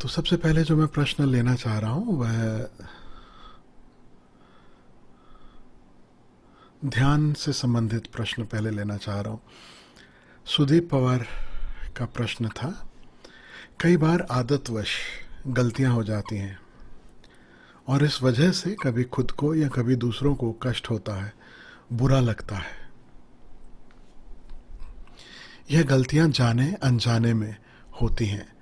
तो सबसे पहले जो मैं प्रश्न लेना चाह रहा हूँ वह ध्यान से संबंधित प्रश्न पहले लेना चाह रहा हूँ। सुदीप पवार का प्रश्न था, कई बार आदतवश गलतियां हो जाती हैं और इस वजह से कभी खुद को या कभी दूसरों को कष्ट होता है, बुरा लगता है। यह गलतियां जाने अनजाने में होती हैं।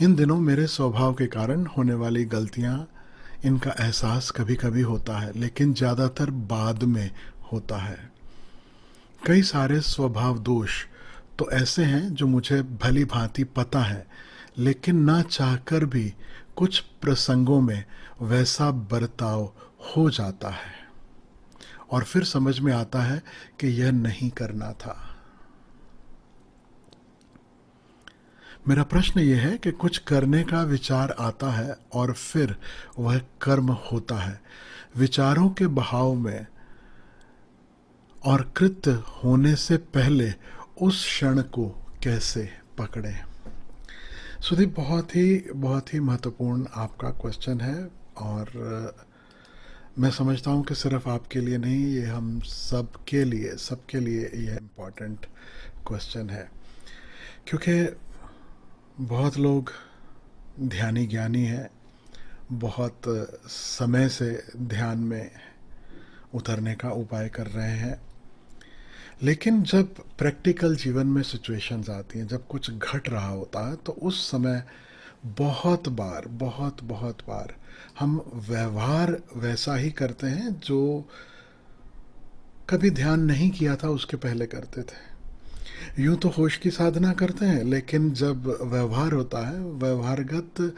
इन दिनों मेरे स्वभाव के कारण होने वाली गलतियां, इनका एहसास कभी कभी होता है, लेकिन ज़्यादातर बाद में होता है। कई सारे स्वभाव दोष तो ऐसे हैं जो मुझे भली भांति पता है, लेकिन ना चाहकर भी कुछ प्रसंगों में वैसा बर्ताव हो जाता है और फिर समझ में आता है कि यह नहीं करना था। मेरा प्रश्न यह है कि कुछ करने का विचार आता है और फिर वह कर्म होता है। विचारों के बहाव में और कृत्य होने से पहले उस क्षण को कैसे पकड़ें? सुदीप, बहुत ही महत्वपूर्ण आपका क्वेश्चन है और मैं समझता हूँ कि सिर्फ आपके लिए नहीं, ये हम सबके लिए यह इम्पोर्टेंट क्वेश्चन है, क्योंकि बहुत लोग ध्यानी ज्ञानी हैं, बहुत समय से ध्यान में उतरने का उपाय कर रहे हैं, लेकिन जब प्रैक्टिकल जीवन में सिचुएशंस आती हैं, जब कुछ घट रहा होता है, तो उस समय बहुत बार हम व्यवहार वैसा ही करते हैं जो कभी ध्यान नहीं किया था उसके पहले करते थे। यूं तो होश की साधना करते हैं, लेकिन जब व्यवहार होता है, व्यवहारगत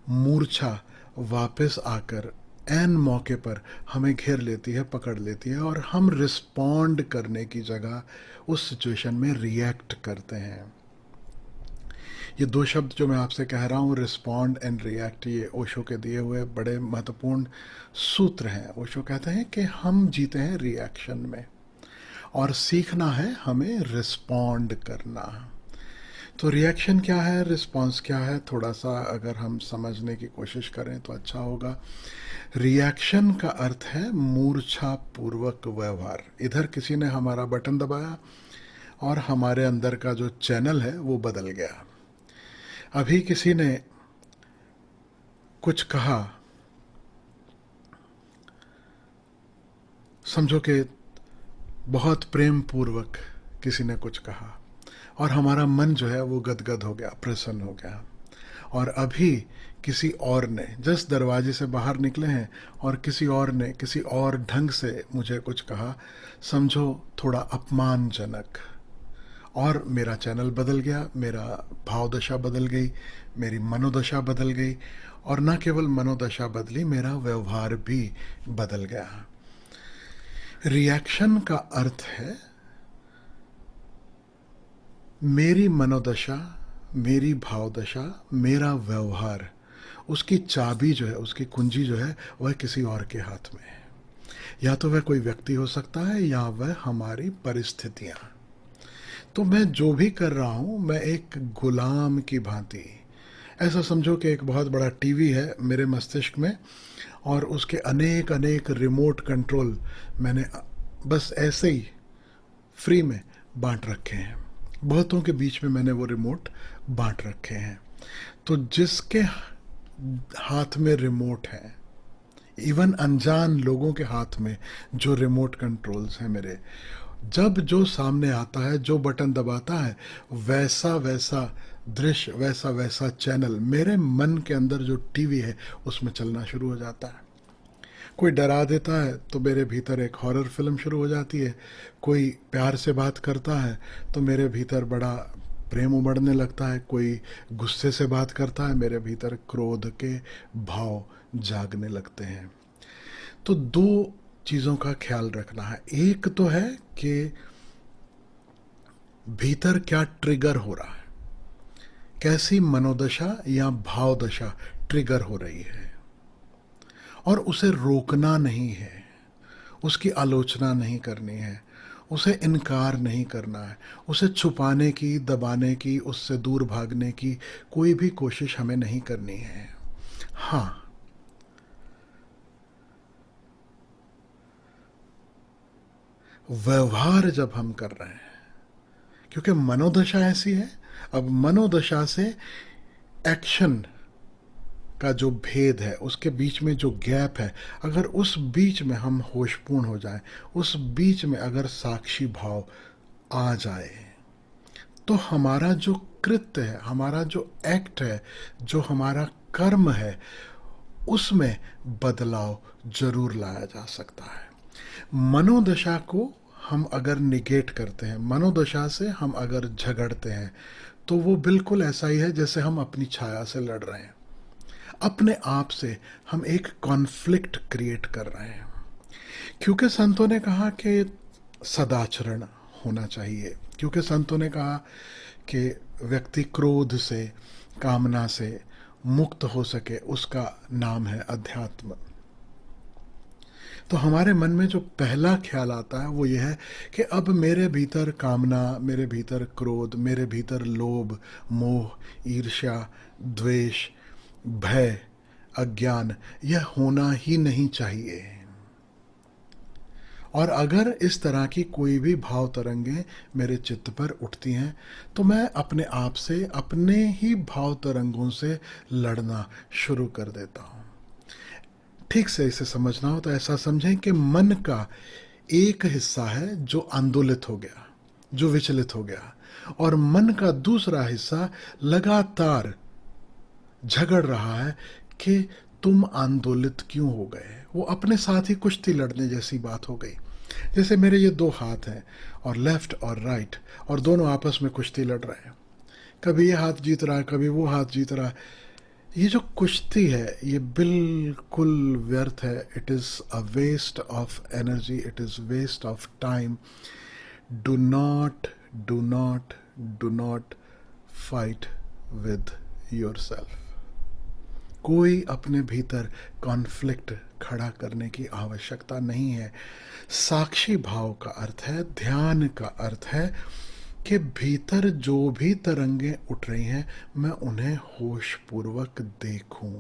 मूर्छा वापस आकर एन मौके पर हमें घेर लेती है, पकड़ लेती है और हम रिस्पॉन्ड करने की जगह उस सिचुएशन में रिएक्ट करते हैं। ये दो शब्द जो मैं आपसे कह रहा हूँ, रिस्पॉन्ड एंड रिएक्ट, ये ओशो के दिए हुए बड़े महत्वपूर्ण सूत्र हैं। ओशो कहते हैं कि हम जीते हैं रिएक्शन में और सीखना है हमें रिस्पॉन्ड करना। तो रिएक्शन क्या है, रिस्पॉन्स क्या है, थोड़ा सा अगर हम समझने की कोशिश करें तो अच्छा होगा। रिएक्शन का अर्थ है मूर्छा पूर्वक व्यवहार। इधर किसी ने हमारा बटन दबाया और हमारे अंदर का जो चैनल है वो बदल गया। अभी किसी ने कुछ कहा, समझो कि बहुत प्रेम पूर्वक किसी ने कुछ कहा और हमारा मन जो है वो गदगद हो गया, प्रसन्न हो गया। और अभी किसी और ने, जस्ट दरवाजे से बाहर निकले हैं और किसी और ने किसी और ढंग से मुझे कुछ कहा, समझो थोड़ा अपमानजनक, और मेरा चैनल बदल गया, मेरा भाव दशा बदल गई, मेरी मनोदशा बदल गई, और न केवल मनोदशा बदली, मेरा व्यवहार भी बदल गया। रिएक्शन का अर्थ है मेरी मनोदशा, मेरी भावदशा, मेरा व्यवहार, उसकी चाबी जो है, उसकी कुंजी जो है, वह किसी और के हाथ में है। या तो वह कोई व्यक्ति हो सकता है या वह हमारी परिस्थितियां। तो मैं जो भी कर रहा हूं, मैं एक गुलाम की भांति, ऐसा समझो कि एक बहुत बड़ा टीवी है मेरे मस्तिष्क में और उसके अनेक अनेक रिमोट कंट्रोल मैंने बस ऐसे ही फ्री में बांट रखे हैं। बहुतों के बीच में मैंने वो रिमोट बांट रखे हैं। तो जिसके हाथ में रिमोट है, इवन अनजान लोगों के हाथ में जो रिमोट कंट्रोल्स हैं मेरे, जब जो सामने आता है, जो बटन दबाता है, वैसा वैसा दृश्य, वैसा वैसा चैनल मेरे मन के अंदर जो टीवी है उसमें चलना शुरू हो जाता है। कोई डरा देता है तो मेरे भीतर एक हॉरर फिल्म शुरू हो जाती है। कोई प्यार से बात करता है तो मेरे भीतर बड़ा प्रेम उमड़ने लगता है। कोई गुस्से से बात करता है, मेरे भीतर क्रोध के भाव जागने लगते हैं। तो दो चीज़ों का ख्याल रखना है। एक तो है कि भीतर क्या ट्रिगर हो रहा है, कैसी मनोदशा या भावदशा ट्रिगर हो रही है, और उसे रोकना नहीं है, उसकी आलोचना नहीं करनी है, उसे इनकार नहीं करना है, उसे छुपाने की, दबाने की, उससे दूर भागने की कोई भी कोशिश हमें नहीं करनी है। हाँ, व्यवहार जब हम कर रहे हैं, क्योंकि मनोदशा ऐसी है, अब मनोदशा से एक्शन का जो भेद है, उसके बीच में जो गैप है, अगर उस बीच में हम होशपूर्ण हो जाएं, उस बीच में अगर साक्षी भाव आ जाए, तो हमारा जो कृत्य है, हमारा जो एक्ट है, जो हमारा कर्म है, उसमें बदलाव जरूर लाया जा सकता है। मनोदशा को हम अगर निगेट करते हैं, मनोदशा से हम अगर झगड़ते हैं, तो वो बिल्कुल ऐसा ही है जैसे हम अपनी छाया से लड़ रहे हैं। अपने आप से हम एक कॉन्फ्लिक्ट क्रिएट कर रहे हैं। क्योंकि संतों ने कहा कि सदाचरण होना चाहिए, क्योंकि संतों ने कहा कि व्यक्ति क्रोध से, कामना से मुक्त हो सके, उसका नाम है अध्यात्म। तो हमारे मन में जो पहला ख्याल आता है वो ये है कि अब मेरे भीतर कामना, मेरे भीतर क्रोध, मेरे भीतर लोभ, मोह, ईर्ष्या, द्वेष, भय, अज्ञान, यह होना ही नहीं चाहिए। और अगर इस तरह की कोई भी भाव तरंगें मेरे चित्त पर उठती हैं, तो मैं अपने आप से, अपने ही भाव तरंगों से लड़ना शुरू कर देता हूँ। ठीक से इसे समझना हो तो ऐसा समझें कि मन का एक हिस्सा है जो आंदोलित हो गया, जो विचलित हो गया, और मन का दूसरा हिस्सा लगातार झगड़ रहा है कि तुम आंदोलित क्यों हो गए। वो अपने साथ ही कुश्ती लड़ने जैसी बात हो गई। जैसे मेरे ये दो हाथ हैं, और लेफ्ट और राइट, और दोनों आपस में कुश्ती लड़ रहे हैं। कभी ये हाथ जीत रहा है, कभी वो हाथ जीत रहा है। ये जो कुश्ती है, ये बिल्कुल व्यर्थ है। It is a waste of energy, it is waste of time. Do not, do not, do not fight with yourself. कोई अपने भीतर कॉन्फ्लिक्ट खड़ा करने की आवश्यकता नहीं है। साक्षी भाव का अर्थ है, ध्यान का अर्थ है कि भीतर जो भी तरंगें उठ रही हैं, मैं उन्हें होशपूर्वक देखूं।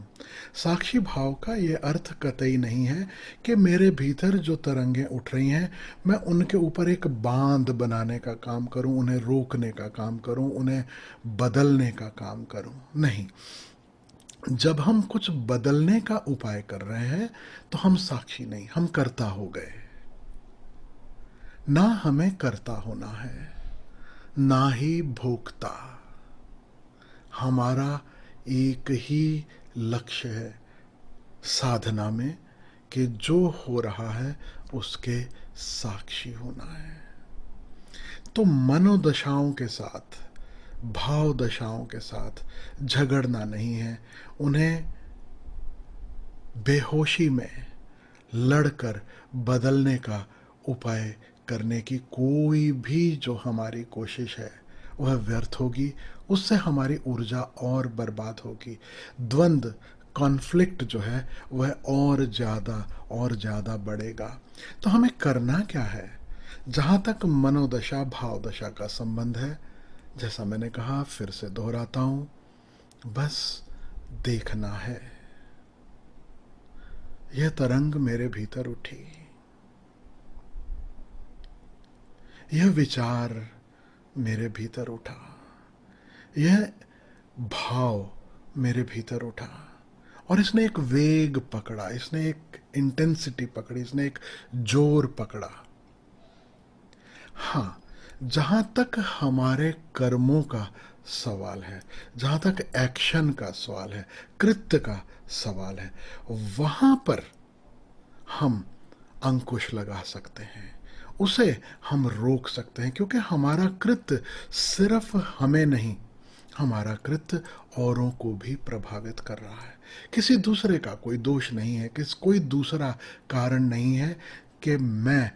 साक्षी भाव का ये अर्थ कतई नहीं है कि मेरे भीतर जो तरंगें उठ रही हैं, मैं उनके ऊपर एक बांध बनाने का काम करूं, उन्हें रोकने का काम करूं, उन्हें बदलने का काम करूं। नहीं, जब हम कुछ बदलने का उपाय कर रहे हैं, तो हम साक्षी नहीं, हम कर्ता हो गए। ना हमें कर्ता होना है, ना ही भोक्ता। हमारा एक ही लक्ष्य है साधना में कि जो हो रहा है उसके साक्षी होना है। तो मनोदशाओं के साथ, भाव दशाओं के साथ झगड़ना नहीं है, उन्हें बेहोशी में लड़कर बदलने का उपाय करने की कोई भी जो हमारी कोशिश है वह व्यर्थ होगी। उससे हमारी ऊर्जा और बर्बाद होगी। द्वंद्व, कॉन्फ्लिक्ट जो है वह और ज़्यादा बढ़ेगा। तो हमें करना क्या है? जहाँ तक मनोदशा भावदशा का संबंध है, जैसा मैंने कहा, फिर से दोहराता हूँ, बस देखना है। यह तरंग मेरे भीतर उठी, यह विचार मेरे भीतर उठा, यह भाव मेरे भीतर उठा, और इसने एक वेग पकड़ा, इसने एक इंटेंसिटी पकड़ी, इसने एक जोर पकड़ा। हाँ, जहाँ तक हमारे कर्मों का सवाल है, जहाँ तक एक्शन का सवाल है, कृत्य का सवाल है, वहाँ पर हम अंकुश लगा सकते हैं, उसे हम रोक सकते हैं। क्योंकि हमारा कृत्य सिर्फ हमें नहीं, हमारा कृत्य औरों को भी प्रभावित कर रहा है। किसी दूसरे का कोई दोष नहीं है, कोई दूसरा कारण नहीं है कि मैं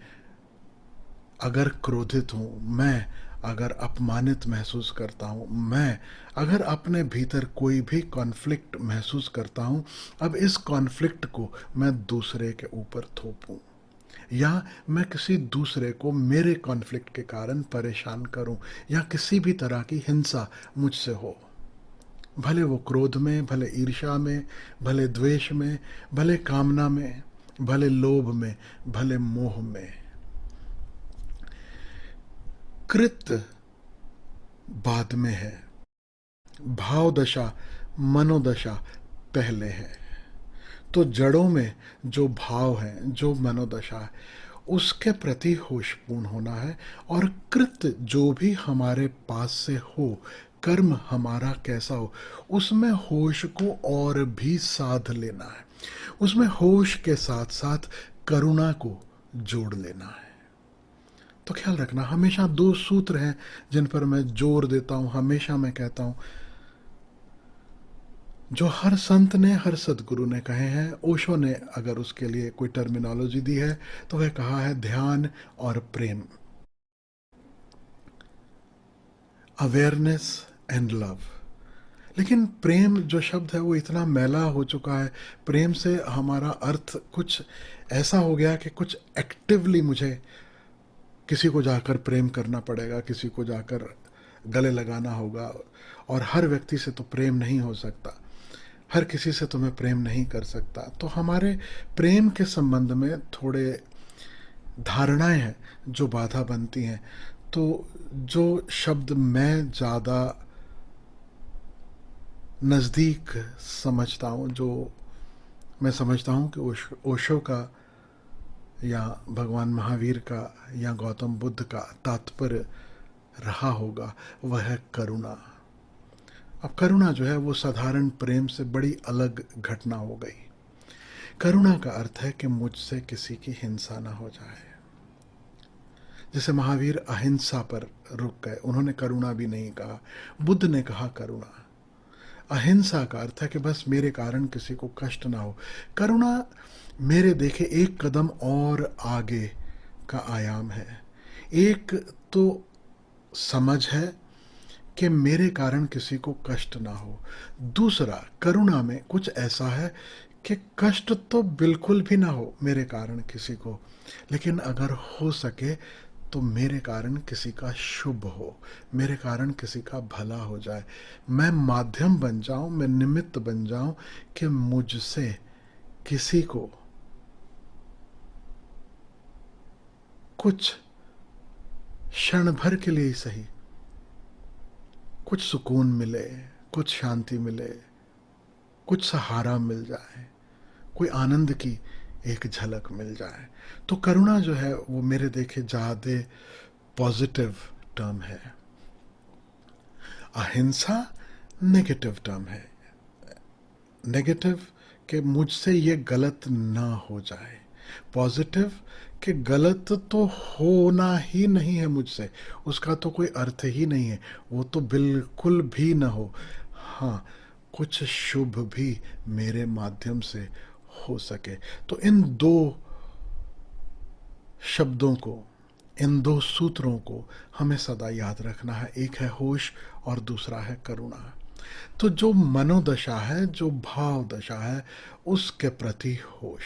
अगर क्रोधित हूँ, मैं अगर अपमानित महसूस करता हूँ, मैं अगर अपने भीतर कोई भी कॉन्फ्लिक्ट महसूस करता हूँ, अब इस कॉन्फ्लिक्ट को मैं दूसरे के ऊपर थोपूं। या मैं किसी दूसरे को मेरे कॉन्फ्लिक्ट के कारण परेशान करूं, या किसी भी तरह की हिंसा मुझसे हो, भले वो क्रोध में, भले ईर्ष्या में, भले द्वेष में, भले कामना में, भले लोभ में, भले मोह में। कृत्य बाद में है, भाव दशा, मनोदशा पहले है। तो जड़ों में जो भाव है, जो मनोदशा है, उसके प्रति होशपूर्ण होना है। और कृत्य जो भी हमारे पास से हो, कर्म हमारा कैसा हो, उसमें होश को और भी साध लेना है। उसमें होश के साथ साथ करुणा को जोड़ लेना है। तो ख्याल रखना, हमेशा दो सूत्र हैं जिन पर मैं जोर देता हूं, हमेशा मैं कहता हूं, जो हर संत ने, हर सदगुरु ने कहे हैं। ओशो ने अगर उसके लिए कोई टर्मिनोलॉजी दी है तो वह कहा है ध्यान और प्रेम, अवेयरनेस एंड लव। लेकिन प्रेम जो शब्द है वो इतना मैला हो चुका है, प्रेम से हमारा अर्थ कुछ ऐसा हो गया कि कुछ एक्टिवली मुझे किसी को जाकर प्रेम करना पड़ेगा, किसी को जाकर गले लगाना होगा। और हर व्यक्ति से तो प्रेम नहीं हो सकता, हर किसी से तो मैं प्रेम नहीं कर सकता। तो हमारे प्रेम के संबंध में थोड़े धारणाएं हैं जो बाधा बनती हैं। तो जो शब्द मैं ज़्यादा नज़दीक समझता हूँ, जो मैं समझता हूँ कि ओशो का या भगवान महावीर का या गौतम बुद्ध का तात्पर्य रहा होगा, वह है करुणा। अब करुणा जो है वो साधारण प्रेम से बड़ी अलग घटना हो गई। करुणा का अर्थ है कि मुझसे किसी की हिंसा ना हो जाए। जैसे महावीर अहिंसा पर रुक गए, उन्होंने करुणा भी नहीं कहा, बुद्ध ने कहा करुणा। अहिंसा का अर्थ है कि बस मेरे कारण किसी को कष्ट ना हो। करुणा मेरे देखे एक कदम और आगे का आयाम है। एक तो समझ है कि मेरे कारण किसी को कष्ट ना हो। दूसरा, करुणा में कुछ ऐसा है कि कष्ट तो बिल्कुल भी ना हो मेरे कारण किसी को, लेकिन अगर हो सके तो मेरे कारण किसी का शुभ हो, मेरे कारण किसी का भला हो जाए। मैं माध्यम बन जाऊं, मैं निमित्त बन जाऊं कि मुझसे किसी को कुछ क्षण भर के लिए ही सही कुछ सुकून मिले, कुछ शांति मिले, कुछ सहारा मिल जाए, कोई आनंद की एक झलक मिल जाए। तो करुणा जो है वो मेरे देखे ज़्यादा पॉजिटिव टर्म है। अहिंसा नेगेटिव टर्म है। नेगेटिव कि मुझसे ये गलत ना हो जाए, पॉजिटिव कि गलत तो होना ही नहीं है मुझसे, उसका तो कोई अर्थ ही नहीं है, वो तो बिल्कुल भी ना हो। हाँ, कुछ शुभ भी मेरे माध्यम से हो सके। तो इन दो शब्दों को, इन दो सूत्रों को हमें सदा याद रखना है। एक है होश और दूसरा है करुणा। तो जो मनोदशा है, जो भाव दशा है, उसके प्रति होश।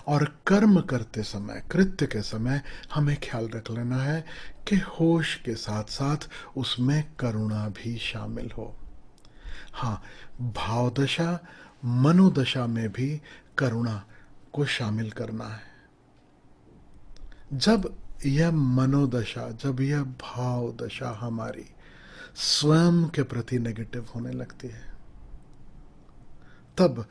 और कर्म करते समय, कृत्य के समय हमें ख्याल रख लेना है कि होश के साथ साथ उसमें करुणा भी शामिल हो। हाँ, भावदशा, मनोदशा में भी करुणा को शामिल करना है। जब यह मनोदशा, जब यह भाव दशा हमारी स्वयं के प्रति नेगेटिव होने लगती है, तब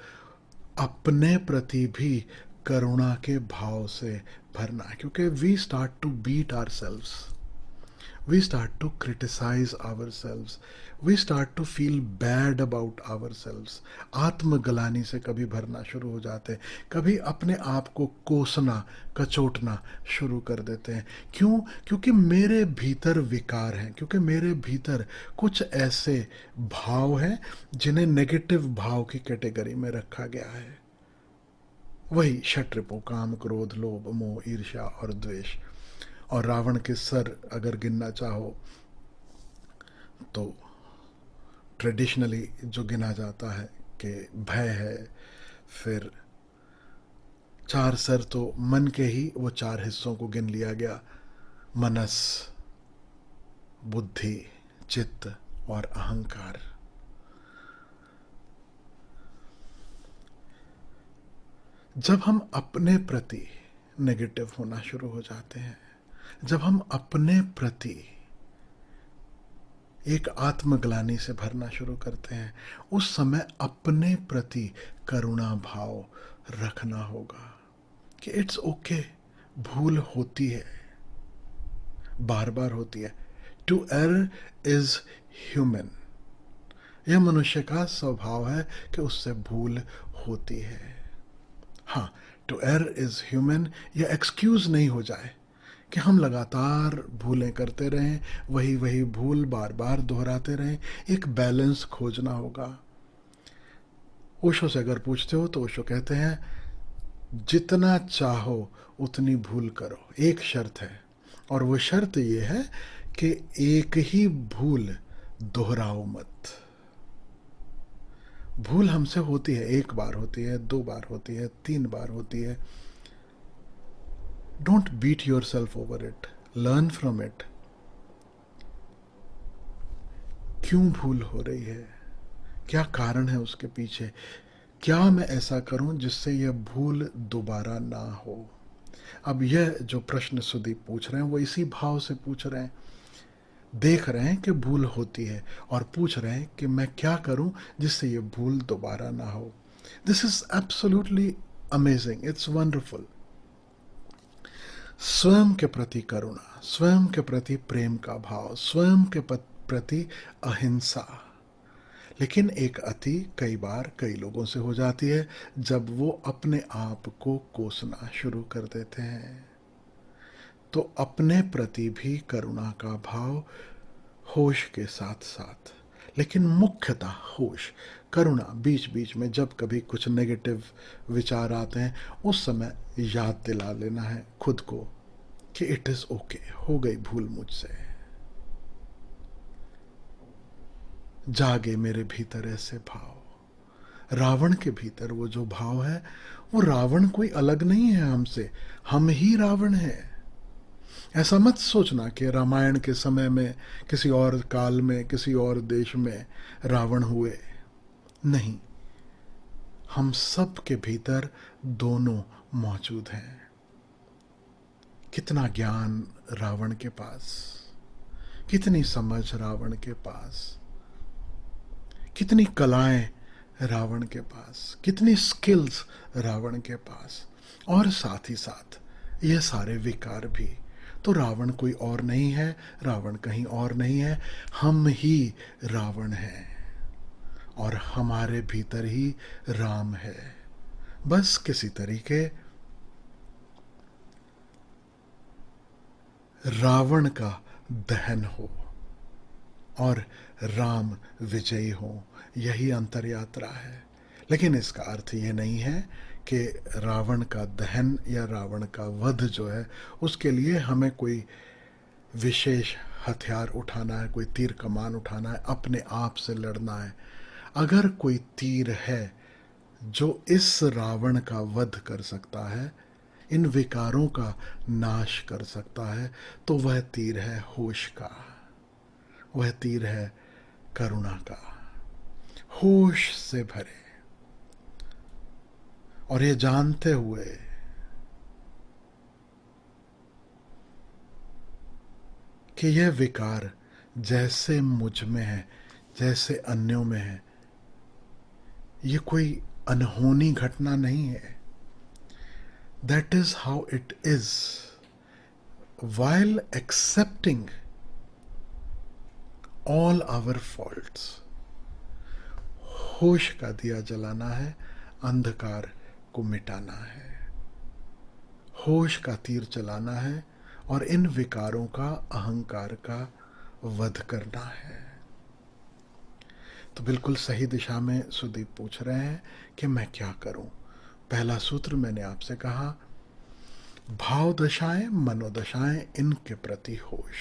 अपने प्रति भी करुणा के भाव से भरना है। क्योंकि we start to beat ourselves, we start to criticize ourselves, we start to feel bad about ourselves। आत्मग्लानि से कभी भरना शुरू हो जाते हैं, कभी अपने आप को कोसना, कचोटना शुरू कर देते हैं। क्यों? क्योंकि मेरे भीतर विकार हैं, क्योंकि मेरे भीतर कुछ ऐसे भाव हैं जिन्हें नेगेटिव भाव की कैटेगरी में रखा गया है। वही षट्रिपु, काम, क्रोध, लोभ, मोह, ईर्ष्या और द्वेष। और रावण के सर अगर गिनना चाहो तो ट्रेडिशनली जो गिना जाता है कि भय है, फिर चार सर तो मन के ही वो चार हिस्सों को गिन लिया गया, मनस, बुद्धि, चित्त और अहंकार। जब हम अपने प्रति नेगेटिव होना शुरू हो जाते हैं, जब हम अपने प्रति एक आत्मग्लानि से भरना शुरू करते हैं, उस समय अपने प्रति करुणा भाव रखना होगा कि इट्स ओके, भूल होती है, बार बार होती है। टू एरर इज ह्यूमन, यह मनुष्य का स्वभाव है कि उससे भूल होती है। हाँ, टू एरर इज ह्यूमन, यह एक्सक्यूज नहीं हो जाए कि हम लगातार भूलें करते रहें, वही वही भूल बार बार दोहराते रहें। एक बैलेंस खोजना होगा। ओशो से अगर पूछते हो तो ओशो कहते हैं, जितना चाहो उतनी भूल करो, एक शर्त है, और वो शर्त ये है कि एक ही भूल दोहराओ मत। भूल हमसे होती है, एक बार होती है, दो बार होती है, तीन बार होती है। Don't beat yourself over it, learn from it. क्यों भूल हो रही है, क्या कारण है उसके पीछे, क्या मैं ऐसा करूं जिससे यह भूल दोबारा ना हो। अब यह जो प्रश्न सुदीप पूछ रहे हैं वो इसी भाव से पूछ रहे हैं, देख रहे हैं कि भूल होती है और पूछ रहे हैं कि मैं क्या करूं जिससे यह भूल दोबारा ना हो। This is absolutely amazing, it's wonderful. स्वयं के प्रति करुणा, स्वयं के प्रति प्रेम का भाव, स्वयं के प्रति अहिंसा। लेकिन एक अति कई बार कई लोगों से हो जाती है जब वो अपने आप को कोसना शुरू कर देते हैं। तो अपने प्रति भी करुणा का भाव होश के साथ साथ, लेकिन मुख्यतः होश, करुणा। बीच बीच में जब कभी कुछ नेगेटिव विचार आते हैं उस समय याद दिला लेना है खुद को कि इट इज ओके, हो गई भूल मुझसे। जागे मेरे भीतर ऐसे भाव। रावण के भीतर वो जो भाव है, वो रावण कोई अलग नहीं है हमसे, हम ही रावण हैं। ऐसा मत सोचना कि रामायण के समय में, किसी और काल में, किसी और देश में रावण हुए। नहीं, हम सब के भीतर दोनों मौजूद हैं। कितना ज्ञान रावण के पास, कितनी समझ रावण के पास, कितनी कलाएं रावण के पास, कितनी स्किल्स रावण के पास, और साथ ही साथ ये सारे विकार भी। तो रावण कोई और नहीं है, रावण कहीं और नहीं है, हम ही रावण हैं, और हमारे भीतर ही राम है। बस किसी तरीके रावण का दहन हो और राम विजयी हो, यही अंतर यात्रा है। लेकिन इसका अर्थ ये नहीं है कि रावण का दहन या रावण का वध जो है उसके लिए हमें कोई विशेष हथियार उठाना है, कोई तीर कमान उठाना है, अपने आप से लड़ना है। अगर कोई तीर है जो इस रावण का वध कर सकता है, इन विकारों का नाश कर सकता है, तो वह तीर है होश का, वह तीर है करुणा का। होश से भरे, और ये जानते हुए कि यह विकार जैसे मुझ में है, जैसे अन्यों में है, ये कोई अनहोनी घटना नहीं है। That is how it is. while accepting all our faults, होश का दिया जलाना है, अंधकार को मिटाना है, होश का तीर चलाना है, और इन विकारों का, अहंकार का वध करना है। तो बिल्कुल सही दिशा में सुदीप पूछ रहे हैं कि मैं क्या करूं। पहला सूत्र मैंने आपसे कहा, भाव दशाएं, मनोदशाएं, इनके प्रति होश,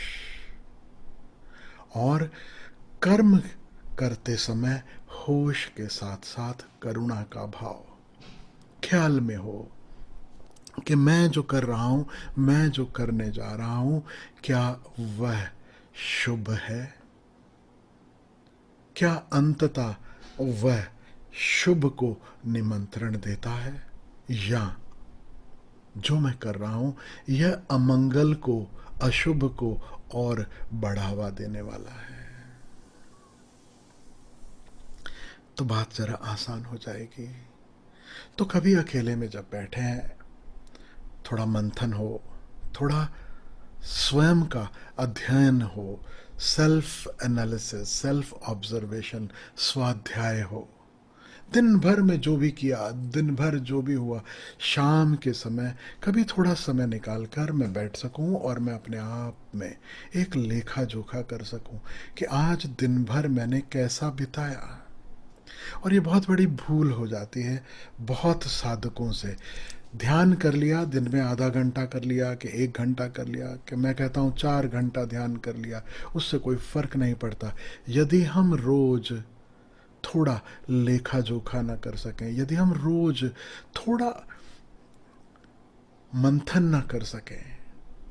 और कर्म करते समय होश के साथ साथ करुणा का भाव ख्याल में हो। कि मैं जो कर रहा हूँ, मैं जो करने जा रहा हूँ, क्या वह शुभ है? क्या अंततः वह शुभ को निमंत्रण देता है, या जो मैं कर रहा हूं यह अमंगल को, अशुभ को और बढ़ावा देने वाला है? तो बात जरा आसान हो जाएगी। तो कभी अकेले में जब बैठे हैं, थोड़ा मंथन हो, थोड़ा स्वयं का अध्ययन हो, सेल्फ एनालिसिस, सेल्फ ऑब्जर्वेशन, स्वाध्याय हो, दिन भर में जो भी किया, दिन भर जो भी हुआ, शाम के समय कभी थोड़ा समय निकाल कर मैं बैठ सकूं और मैं अपने आप में एक लेखा जोखा कर सकूं कि आज दिन भर मैंने कैसा बिताया। और ये बहुत बड़ी भूल हो जाती है बहुत साधकों से। ध्यान कर लिया, दिन में आधा घंटा कर लिया कि 1 घंटा कर लिया कि मैं कहता हूँ 4 घंटा ध्यान कर लिया, उससे कोई फर्क नहीं पड़ता। यदि हम रोज थोड़ा लेखा जोखा ना कर सकें, यदि हम रोज थोड़ा मंथन ना कर सकें,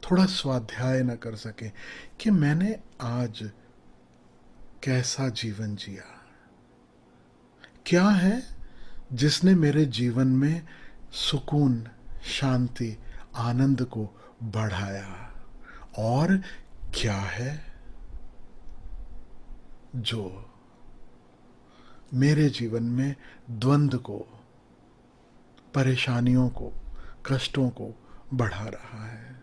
थोड़ा स्वाध्याय ना कर सकें कि मैंने आज कैसा जीवन जिया, क्या है जिसने मेरे जीवन में सुकून, शांति, आनंद को बढ़ाया, और क्या है जो मेरे जीवन में द्वंद्व को, परेशानियों को, कष्टों को बढ़ा रहा है।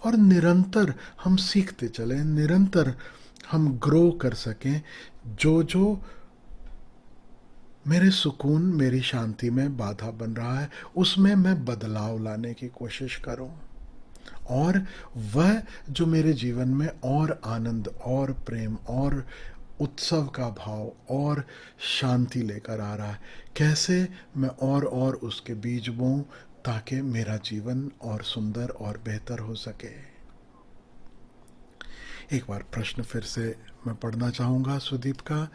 और निरंतर हम सीखते चलें, निरंतर हम ग्रो कर सकें। जो जो मेरे सुकून, मेरी शांति में बाधा बन रहा है, उसमें मैं बदलाव लाने की कोशिश करूं, और वह जो मेरे जीवन में और आनंद और प्रेम और उत्सव का भाव और शांति लेकर आ रहा है, कैसे मैं और उसके बीज बोऊं ताकि मेरा जीवन और सुंदर और बेहतर हो सके। एक बार प्रश्न फिर से मैं पढ़ना चाहूँगा सुदीप का।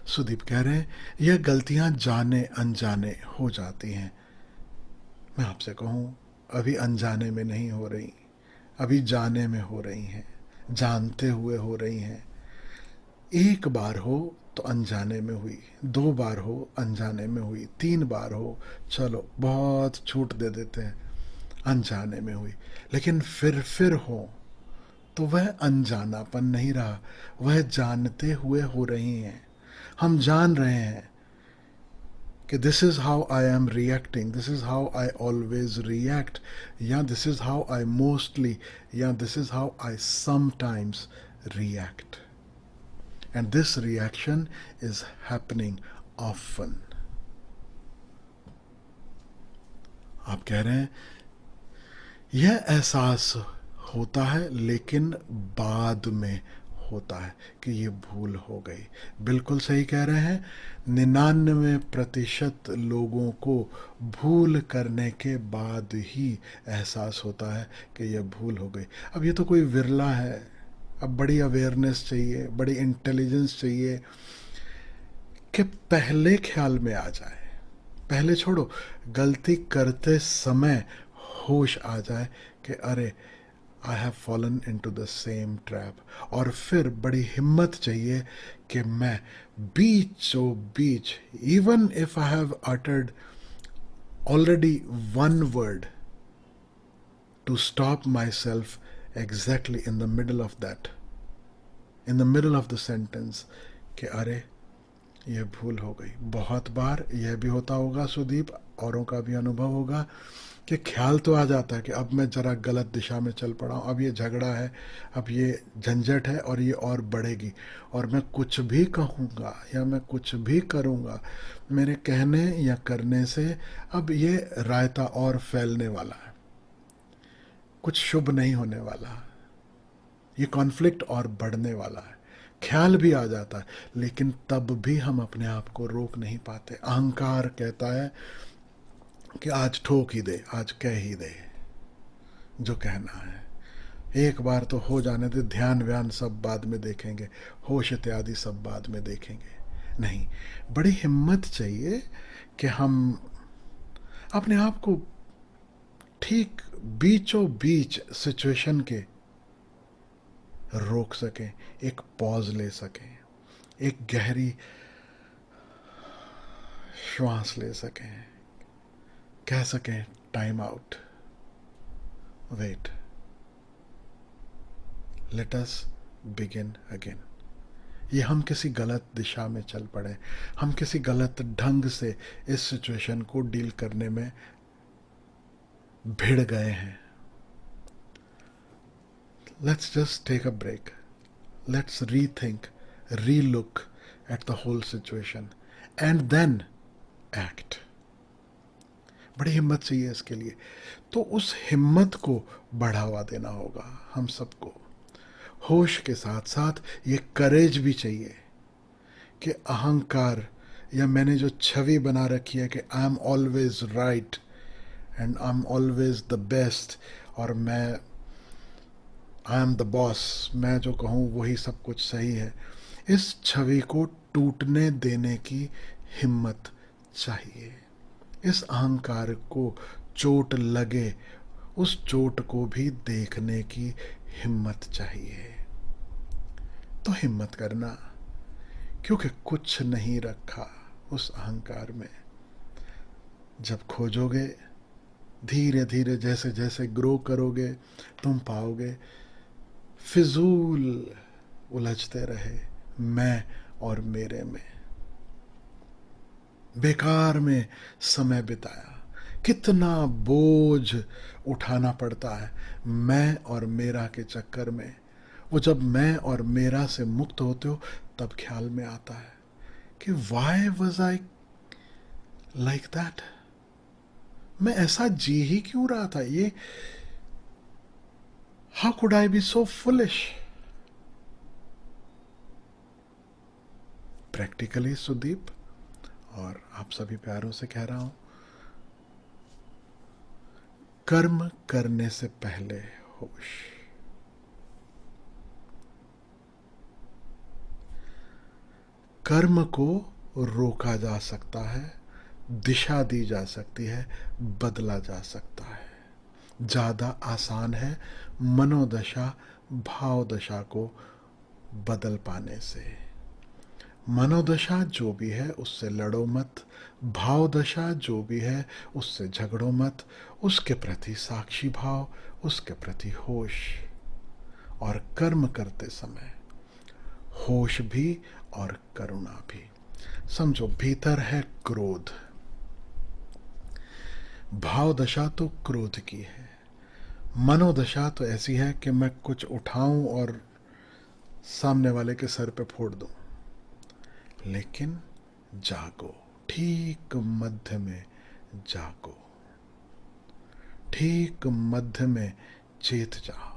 सुदीप कह रहे हैं, यह गलतियाँ जाने अनजाने हो जाती हैं। मैं आपसे कहूँ, अभी अनजाने में नहीं हो रही, अभी जाने में हो रही हैं, जानते हुए हो रही हैं। एक बार हो तो अनजाने में हुई, 2 बार हो अनजाने में हुई, 3 बार हो, चलो बहुत छूट दे देते हैं, अनजाने में हुई। लेकिन फिर हो तो वह अनजानापन नहीं रहा, वह जानते हुए हो रही हैं। हम जान रहे हैं कि this is how I am reacting, this is how I always react, या this is how I mostly, या this is how I sometimes react, and this reaction is happening often. आप कह रहे हैं यह एहसास होता है लेकिन बाद में होता है कि ये भूल हो गई। बिल्कुल सही कह रहे हैं। 99% लोगों को भूल करने के बाद ही एहसास होता है कि यह भूल हो गई। अब ये तो कोई विरला है। अब बड़ी अवेयरनेस चाहिए, बड़ी इंटेलिजेंस चाहिए कि पहले ख्याल में आ जाए, पहले छोड़ो, गलती करते समय होश आ जाए कि अरे I have fallen into the same trap. और फिर बड़ी हिम्मत चाहिए कि मैं बीचों बीच, even if I have uttered already one word, to stop myself exactly in the middle of that, in the middle of the sentence, कि अरे ये भूल हो गई। बहुत बार यह भी होता होगा सुदीप, औरों का भी अनुभव होगा कि ख्याल तो आ जाता है कि अब मैं जरा गलत दिशा में चल पड़ा हूँ, अब ये झगड़ा है, अब ये झंझट है और ये और बढ़ेगी, और मैं कुछ भी कहूँगा या मैं कुछ भी करूँगा, मेरे कहने या करने से अब ये रायता और फैलने वाला है, कुछ शुभ नहीं होने वाला, ये कॉन्फ्लिक्ट और बढ़ने वाला है। ख्याल भी आ जाता है, लेकिन तब भी हम अपने आप को रोक नहीं पाते। अहंकार कहता है कि आज ठोक ही दे, आज कह ही दे जो कहना है, एक बार तो हो जाने दे, ध्यान व्यान सब बाद में देखेंगे, होश इत्यादि सब बाद में देखेंगे। नहीं, बड़ी हिम्मत चाहिए कि हम अपने आप को ठीक बीचों बीच सिचुएशन के रोक सकें, एक पॉज ले सकें, एक गहरी श्वास ले सकें, कह सकें time out, wait, let us begin again. ये हम किसी गलत दिशा में चल पड़े, हम किसी गलत ढंग से इस सिचुएशन को डील करने में भिड़ गए हैं। Let's just take a break, let's rethink, relook at the whole situation and then act. बड़ी हिम्मत चाहिए इसके लिए, तो उस हिम्मत को बढ़ावा देना होगा हम सबको। होश के साथ साथ ये करेज भी चाहिए कि अहंकार या मैंने जो छवि बना रखी है कि I am always right and I am always the best, और मैं आई एम द बॉस, मैं जो कहूँ वही सब कुछ सही है, इस छवि को टूटने देने की हिम्मत चाहिए। इस अहंकार को चोट लगे, उस चोट को भी देखने की हिम्मत चाहिए। तो हिम्मत करना, क्योंकि कुछ नहीं रखा उस अहंकार में। जब खोजोगे, धीरे धीरे जैसे जैसे ग्रो करोगे, तुम पाओगे फिजूल उलझते रहे मैं और मेरे में, बेकार में समय बिताया, कितना बोझ उठाना पड़ता है मैं और मेरा के चक्कर में। वो जब मैं और मेरा से मुक्त होते हो तब ख्याल में आता है कि why was I like that, मैं ऐसा जी ही क्यों रहा था, ये how could I be so foolish. Practically Sudeep, और आप सभी प्यारों से कह रहा हूं, कर्म करने से पहले होश। कर्म को रोका जा सकता है, दिशा दी जा सकती है, बदला जा सकता है। ज़्यादा आसान है मनोदशा भावदशा को बदल पाने से। मनोदशा जो भी है उससे लड़ो मत, भावदशा जो भी है उससे झगड़ो मत, उसके प्रति साक्षी भाव, उसके प्रति होश। और कर्म करते समय होश भी और करुणा भी। समझो भीतर है क्रोध, भावदशा तो क्रोध की है, मनोदशा तो ऐसी है कि मैं कुछ उठाऊं और सामने वाले के सर पे फोड़ दूं। लेकिन जागो, ठीक मध्य में जागो, ठीक मध्य में चेत जाओ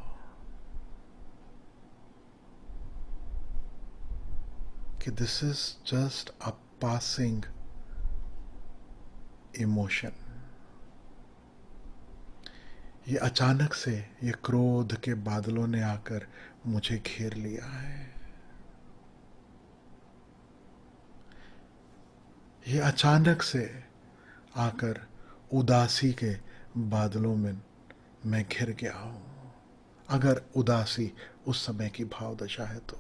कि this is just a passing emotion. ये अचानक से ये क्रोध के बादलों ने आकर मुझे घेर लिया है, ये अचानक से आकर उदासी के बादलों में मैं घिर गया हूं। अगर उदासी उस समय की भाव दशा है तो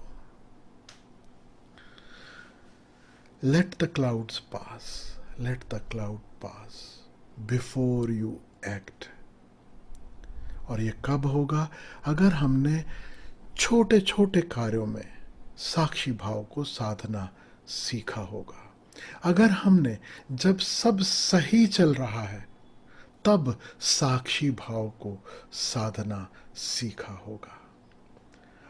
let the clouds pass, let the cloud pass before you act. और ये कब होगा? अगर हमने छोटे छोटे कार्यों में साक्षी भाव को साधना सीखा होगा। अगर हमने जब सब सही चल रहा है तब साक्षी भाव को साधना सीखा होगा।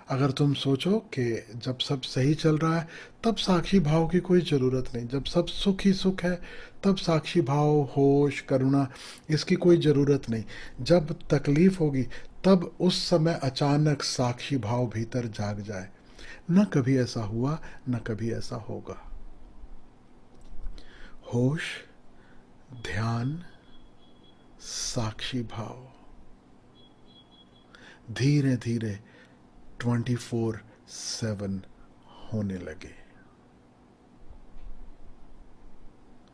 अगर तुम सोचो कि जब सब सही चल रहा है तब साक्षी भाव की कोई ज़रूरत नहीं, जब सब सुख ही सुख है तब साक्षी भाव, होश, करुणा इसकी कोई ज़रूरत नहीं, जब तकलीफ होगी तब उस समय अचानक साक्षी भाव भीतर जाग जाए, न कभी ऐसा हुआ न कभी ऐसा होगा। होश, ध्यान, साक्षी भाव धीरे धीरे 24/7 होने लगे।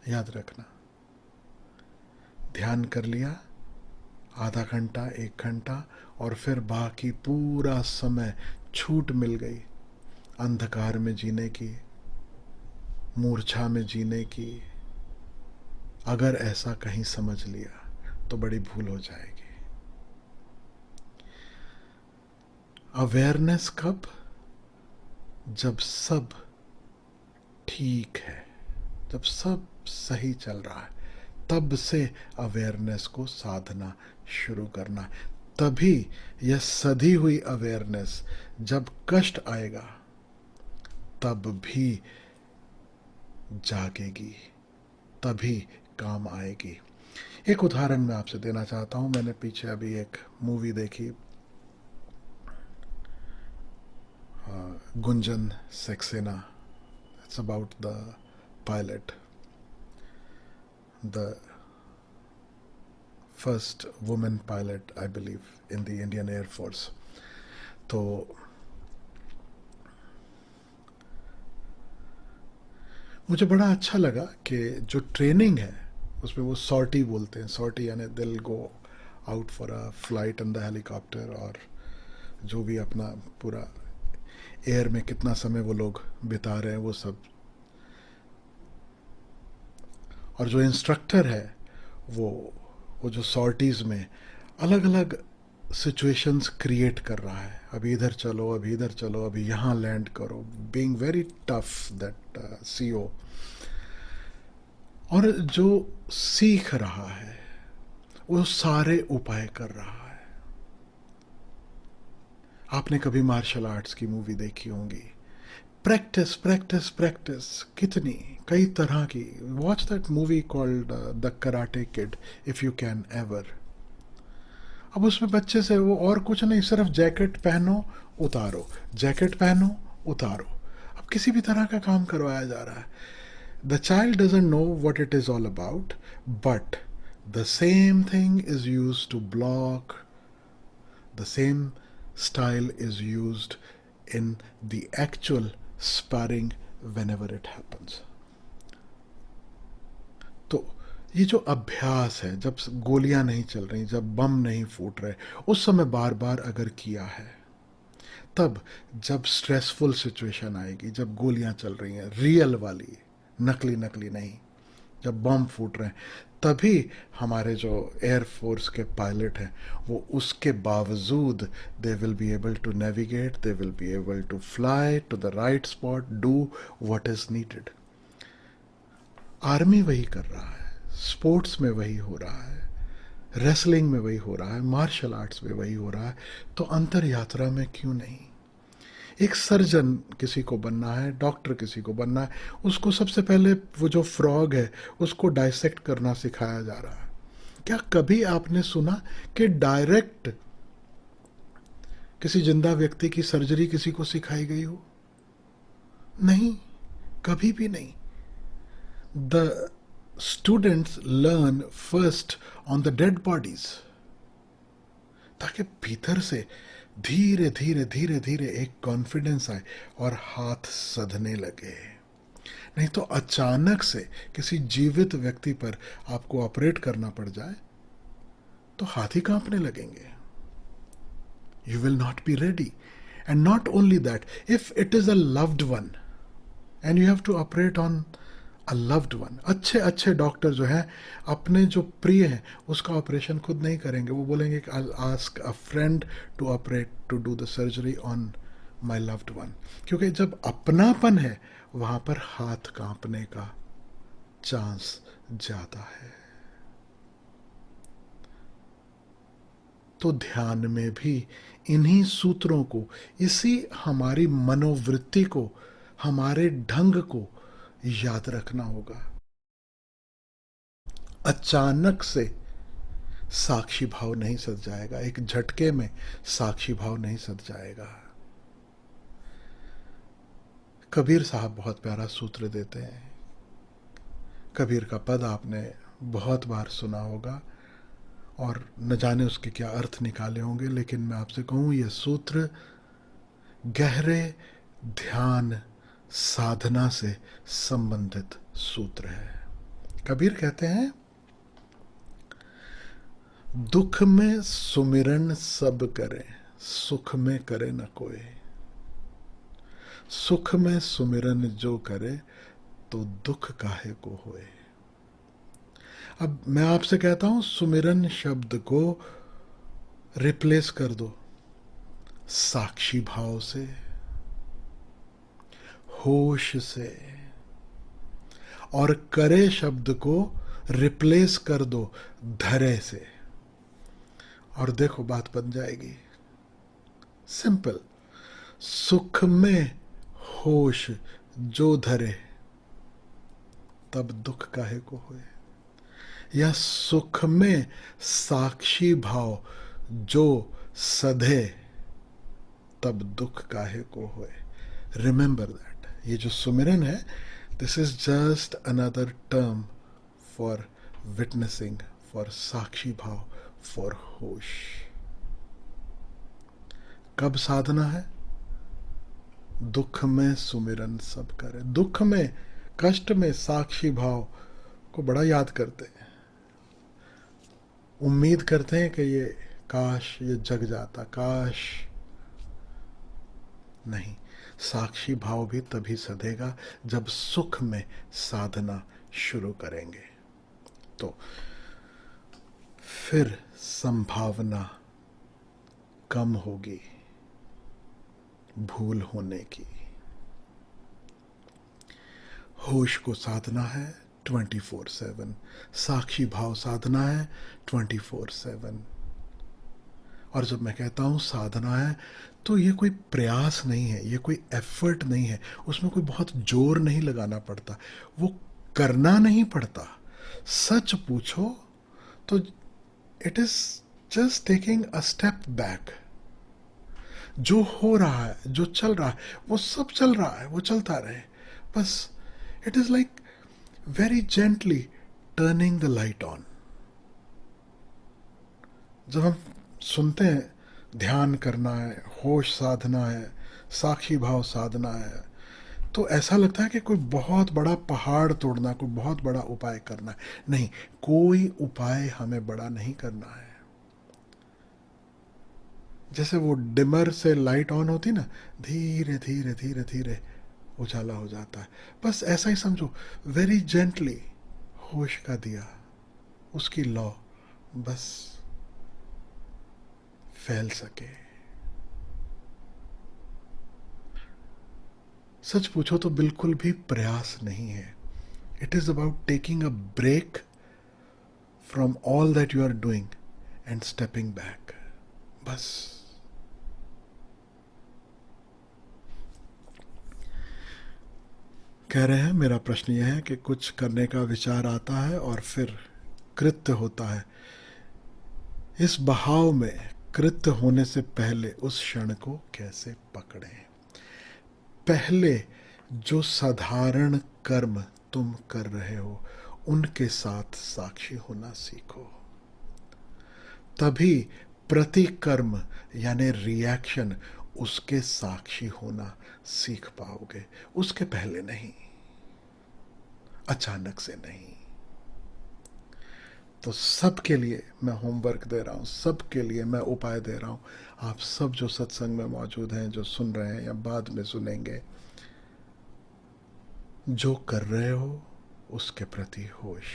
याद रखना, ध्यान कर लिया, आधा घंटा, 1 घंटा, और फिर बाकी पूरा समय छूट मिल गई अंधकार में जीने की, मूर्छा में जीने की। अगर ऐसा कहीं समझ लिया तो बड़ी भूल हो जाएगी। अवेयरनेस कब? जब सब ठीक है, जब सब सही चल रहा है, तब से अवेयरनेस को साधना शुरू करना। तभी यह सधी हुई अवेयरनेस जब कष्ट आएगा तब भी जागेगी, तभी काम आएगी। एक उदाहरण मैं आपसे देना चाहता हूं। मैंने पीछे अभी एक मूवी देखी, Gunjan Saxena. It's about the pilot, the first woman pilot, I believe, in the Indian Air Force. तो मुझे बड़ा अच्छा लगा कि जो ट्रेनिंग है उसमें वो सॉर्टी बोलते हैं. सॉर्टी यानी दिल go out for a flight in the helicopter, और जो भी अपना पूरा एयर में कितना समय वो लोग बिता रहे हैं वो सब. और जो इंस्ट्रक्टर है वो जो सॉर्टीज़ में अलग अलग सिचुएशंस क्रिएट कर रहा है. अभी इधर चलो, अभी इधर चलो, अभी यहाँ लैंड करो, being very tough that CO. और जो सीख रहा है वो सारे उपाय कर रहा है. आपने कभी मार्शल आर्ट्स की मूवी देखी होंगी. प्रैक्टिस प्रैक्टिस प्रैक्टिस, कितनी कई तरह की. Watch that movie called the karate kid if you can ever. अब उसमें बच्चे से वो और कुछ नहीं, सिर्फ जैकेट पहनो उतारो, जैकेट पहनो उतारो. अब किसी भी तरह का काम करवाया जा रहा है. The child doesn't know what it is all about, but the same thing is used to block. The same style is used in the actual sparring whenever it happens. तो ये जो अभ्यास है, जब गोलियां नहीं चल रही, जब बम नहीं फूट रहे, उस समय बार बार अगर किया है, तब जब स्ट्रेसफुल सिचुएशन आएगी, जब गोलियां चल रही हैं रियल वाली, नकली नकली नहीं, जब बम फूट रहे हैं, तभी हमारे जो एयरफोर्स के पायलट हैं वो उसके बावजूद they will be able to navigate, they will be able to fly to the right spot, do what is needed. Army वही कर रहा है, स्पोर्ट्स में वही हो रहा है, रेसलिंग में वही हो रहा है, मार्शल आर्ट्स में वही हो रहा है. तो अंतर यात्रा में क्यों नहीं? एक सर्जन किसी को बनना है, डॉक्टर किसी को बनना है, उसको सबसे पहले वो जो फ्रॉग है उसको डाइसेक्ट करना सिखाया जा रहा है. क्या कभी आपने सुना कि डायरेक्ट किसी जिंदा व्यक्ति की सर्जरी किसी को सिखाई गई हो? नहीं, कभी भी नहीं. The students learn first on the dead bodies, ताकि भीतर से धीरे धीरे धीरे धीरे एक कॉन्फिडेंस आए और हाथ सधने लगे. नहीं तो अचानक से किसी जीवित व्यक्ति पर आपको ऑपरेट करना पड़ जाए तो हाथ ही कांपने लगेंगे. You will not be ready. And not only that, if it is a loved one and you have to operate on a loved one. अच्छे अच्छे डॉक्टर जो हैं अपने जो प्रिय हैं उसका ऑपरेशन खुद नहीं करेंगे. वो बोलेंगे कि I ask a friend to operate, to do the surgery on my loved one. क्योंकि जब अपनापन है वहां पर हाथ कांपने का चांस ज्यादा है. तो ध्यान में भी इन्हीं सूत्रों को, इसी हमारी मनोवृत्ति को, हमारे ढंग को याद रखना होगा. अचानक से साक्षी भाव नहीं सद जाएगा, एक झटके में साक्षी भाव नहीं सद जाएगा. कबीर साहब बहुत प्यारा सूत्र देते हैं. कबीर का पद आपने बहुत बार सुना होगा और न जाने उसके क्या अर्थ निकाले होंगे, लेकिन मैं आपसे कहूं यह सूत्र गहरे ध्यान साधना से संबंधित सूत्र है. कबीर कहते हैं, दुख में सुमिरन सब करे, सुख में करे न कोई। सुख में सुमिरन जो करे, तो दुख काहे को होए। अब मैं आपसे कहता हूं, सुमिरन शब्द को रिप्लेस कर दो साक्षी भाव से, होश से, और करे शब्द को रिप्लेस कर दो धरे से, और देखो बात बन जाएगी। सिंपल। सुख में होश जो धरे, तब दुख काहे को होए। या सुख में साक्षी भाव जो सधे, तब दुख काहे को होए। Remember that. ये जो सुमिरन है, this is just another term for witnessing, for sakshi bhav, for होश। कब साधना है? दुख में सुमिरन सब करे। दुख में, कष्ट में साक्षी भाव को बड़ा याद करते हैं, उम्मीद करते हैं कि ये काश ये जग जाता, काश। नहीं, साक्षी भाव भी तभी सधेगा जब सुख में साधना शुरू करेंगे। तो फिर संभावना कम होगी भूल होने की। होश को साधना है 24/7, साक्षी भाव साधना है 24/7। और जब मैं कहता हूं साधना है, तो ये कोई प्रयास नहीं है, ये कोई एफर्ट नहीं है, उसमें कोई बहुत जोर नहीं लगाना पड़ता, वो करना नहीं पड़ता। सच पूछो तो it is just taking a step back. जो हो रहा है, जो चल रहा है, वो सब चल रहा है, वो चलता रहे बस। It is like very gently turning the light on. जब हम सुनते हैं ध्यान करना है, होश साधना है, साक्षी भाव साधना है, तो ऐसा लगता है कि कोई बहुत बड़ा पहाड़ तोड़ना, कोई बहुत बड़ा उपाय करना है। नहीं, कोई उपाय हमें बड़ा नहीं करना है। जैसे वो डिमर से लाइट ऑन होती ना, धीरे धीरे धीरे धीरे उजाला हो जाता है, बस ऐसा ही समझो। वेरी जेंटली होश का दिया, उसकी लौ बस फैल सके। सच पूछो तो बिल्कुल भी प्रयास नहीं है। It is about taking a break from all that you are doing and stepping back, बस। कह रहे हैं, मेरा प्रश्न यह है कि कुछ करने का विचार आता है और फिर कृत्य होता है। इस बहाव में कृत्य होने से पहले उस क्षण को कैसे पकड़ें? पहले जो साधारण कर्म तुम कर रहे हो, उनके साथ साक्षी होना सीखो। तभी प्रतिकर्म यानी रिएक्शन, उसके साक्षी होना सीख पाओगे। उसके पहले नहीं, अचानक से नहीं। तो सबके लिए मैं होमवर्क दे रहा हूं, सबके लिए मैं उपाय दे रहा हूं। आप सब जो सत्संग में मौजूद हैं, जो सुन रहे हैं या बाद में सुनेंगे, जो कर रहे हो उसके प्रति होश,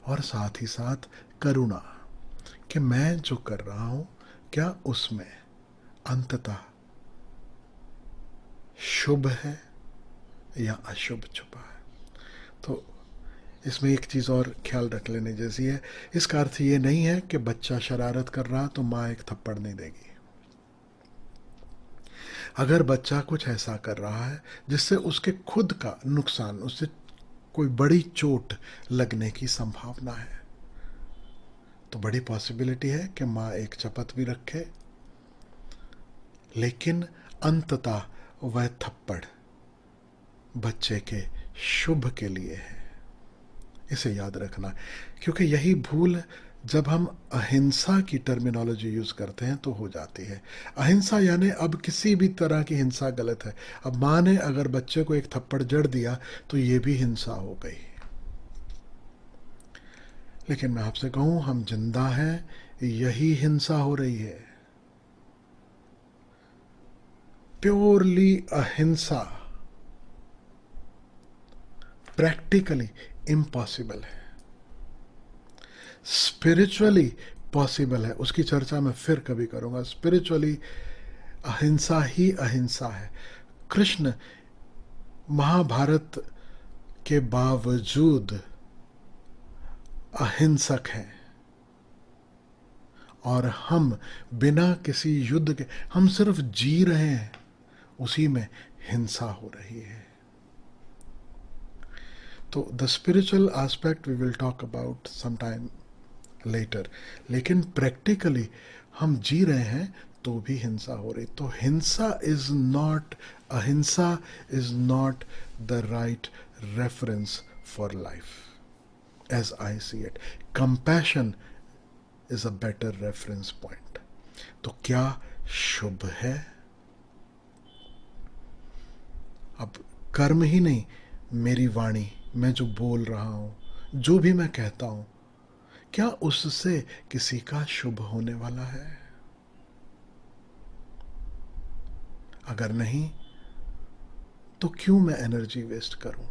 और साथ ही साथ करुणा कि मैं जो कर रहा हूं, क्या उसमें अंततः शुभ है या अशुभ छुपा है। तो इसमें एक चीज़ और ख्याल रख लेने जैसी है। इसका अर्थ ये नहीं है कि बच्चा शरारत कर रहा तो माँ एक थप्पड़ नहीं देगी। अगर बच्चा कुछ ऐसा कर रहा है जिससे उसके खुद का नुकसान, उससे कोई बड़ी चोट लगने की संभावना है, तो बड़ी पॉसिबिलिटी है कि माँ एक चपत भी रखे, लेकिन अंततः वह थप्पड़ बच्चे के शुभ के लिए है। इसे याद रखना, क्योंकि यही भूल जब हम अहिंसा की टर्मिनोलॉजी यूज करते हैं तो हो जाती है। अहिंसा यानी अब किसी भी तरह की हिंसा गलत है। अब माँ ने अगर बच्चे को एक थप्पड़ जड़ दिया तो ये भी हिंसा हो गई। लेकिन मैं आपसे कहूं, हम जिंदा हैं, यही हिंसा हो रही है। प्योरली अहिंसा प्रैक्टिकली इम्पॉसिबल है, स्पिरिचुअली पॉसिबल है। उसकी चर्चा मैं फिर कभी करूंगा। स्पिरिचुअली अहिंसा ही अहिंसा है। कृष्ण महाभारत के बावजूद अहिंसक हैं, और हम बिना किसी युद्ध के, हम सिर्फ जी रहे हैं, उसी में हिंसा हो रही है। तो the spiritual aspect we will talk about some time later, लेकिन प्रैक्टिकली हम जी रहे हैं तो भी हिंसा हो रही। तो हिंसा इज नॉट, अहिंसा is not the right reference for life as I see it. Compassion is a better reference point. तो क्या शुभ है? अब कर्म ही नहीं, मेरी वाणी, मैं जो बोल रहा हूं, जो भी मैं कहता हूं, क्या उससे किसी का शुभ होने वाला है? अगर नहीं, तो क्यों मैं एनर्जी वेस्ट करूं?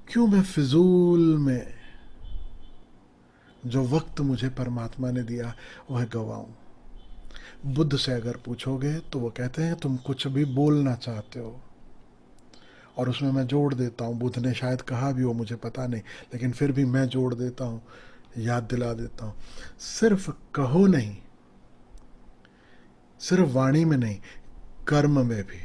क्यों मैं फिजूल में जो वक्त मुझे परमात्मा ने दिया वह गवाऊं? बुद्ध से अगर पूछोगे तो वो कहते हैं तुम कुछ भी बोलना चाहते हो, और उसमें मैं जोड़ देता हूँ, बुद्ध ने शायद कहा भी हो, मुझे पता नहीं, लेकिन फिर भी मैं जोड़ देता हूँ, याद दिला देता हूँ, सिर्फ कहो नहीं, सिर्फ वाणी में नहीं, कर्म में भी।